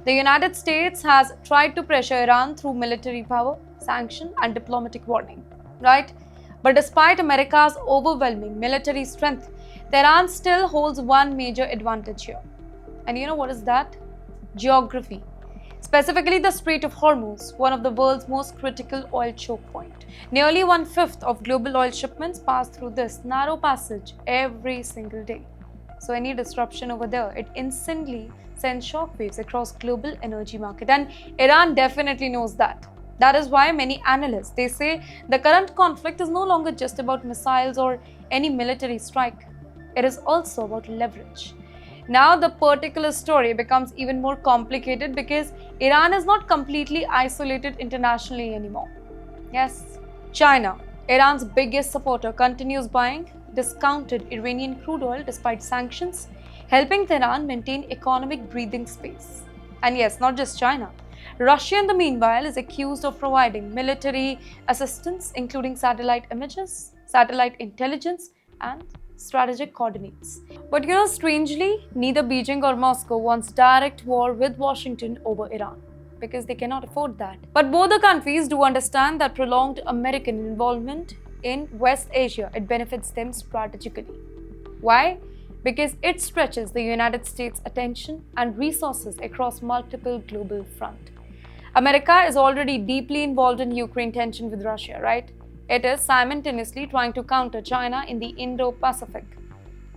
The United States has tried to pressure Iran through military power, sanction, and diplomatic warning, right? But despite America's overwhelming military strength, Tehran still holds one major advantage here. And you know what is that? Geography. Specifically, the Strait of Hormuz, one of the world's most critical oil choke point. Nearly one-fifth of global oil shipments pass through this narrow passage every single day. So any disruption over there, it instantly sends shockwaves across global energy market, and Iran definitely knows that. That is why many analysts, they say the current conflict is no longer just about missiles or any military strike. It is also about leverage. Now the particular story becomes even more complicated because Iran is not completely isolated internationally anymore. Yes, China, Iran's biggest supporter, continues buying discounted Iranian crude oil despite sanctions, helping Tehran maintain economic breathing space. And yes, not just China. Russia, in the meanwhile, is accused of providing military assistance, including satellite images, satellite intelligence, and strategic coordinates. But strangely, neither Beijing or Moscow wants direct war with Washington over Iran because they cannot afford that. But both the countries do understand that prolonged American involvement in West Asia, it benefits them strategically. Why? Because it stretches the United States' attention and resources across multiple global fronts. America is already deeply involved in Ukraine tension with Russia, right? It is simultaneously trying to counter China in the Indo-Pacific.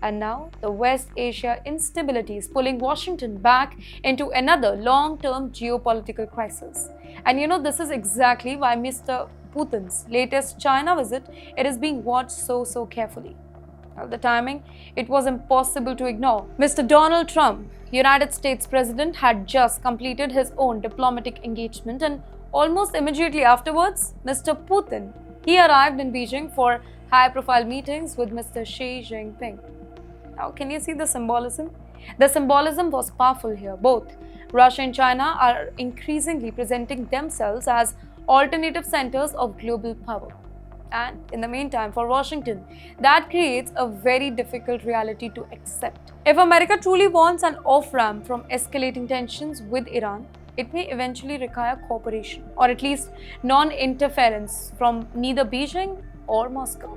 And now, the West Asia instability is pulling Washington back into another long-term geopolitical crisis. And this is exactly why Mr. Putin's latest China visit, it is being watched so carefully. At the timing, it was impossible to ignore. Mr. Donald Trump, United States President, had just completed his own diplomatic engagement, and almost immediately afterwards, Mr. Putin, he arrived in Beijing for high-profile meetings with Mr. Xi Jinping. Now, can you see the symbolism? The symbolism was powerful here. Both Russia and China are increasingly presenting themselves as alternative centers of global power. And in the meantime, for Washington, that creates a very difficult reality to accept. If America truly wants an off-ramp from escalating tensions with Iran, it may eventually require cooperation, or at least non-interference from neither Beijing or Moscow.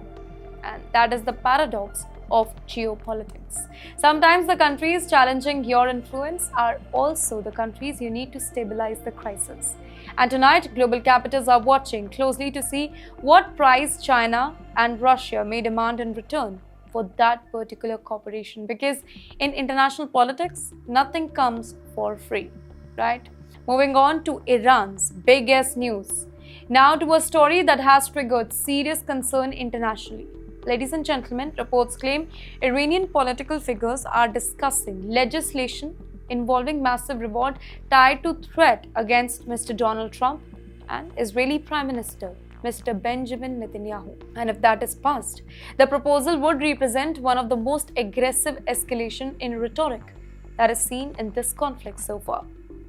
And that is the paradox of geopolitics. Sometimes the countries challenging your influence are also the countries you need to stabilize the crisis. And tonight, global capitals are watching closely to see what price China and Russia may demand in return for that particular cooperation. Because in international politics, nothing comes for free, right? Moving on to Iran's biggest news. Now to a story that has triggered serious concern internationally. Ladies and gentlemen, reports claim Iranian political figures are discussing legislation involving massive reward tied to threat against Mr. Donald Trump and Israeli Prime Minister Mr. Benjamin Netanyahu. And if that is passed, the proposal would represent one of the most aggressive escalation in rhetoric that is seen in this conflict so far.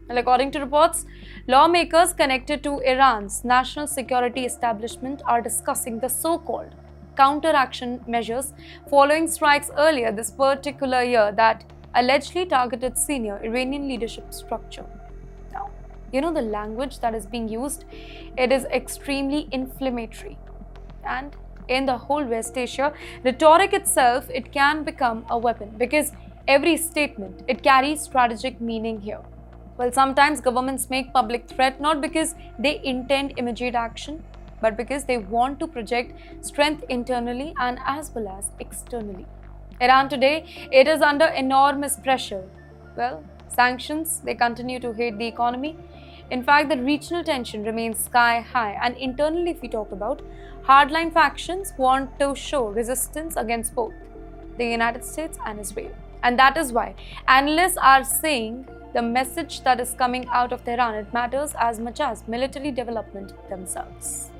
Well, according to reports, lawmakers connected to Iran's national security establishment are discussing the so-called counteraction measures following strikes earlier this particular year that allegedly targeted senior Iranian leadership structure. Now, the language that is being used, it is extremely inflammatory. And in the whole West Asia, rhetoric itself, it can become a weapon because every statement, it carries strategic meaning here. Well, sometimes governments make public threat not because they intend immediate action, but because they want to project strength internally and as well as externally. Iran today, it is under enormous pressure. Well, sanctions, they continue to hit the economy. In fact, the regional tension remains sky high, and internally, if we talk about, hardline factions want to show resistance against both the United States and Israel. And that is why analysts are saying the message that is coming out of Tehran, it matters as much as military development themselves.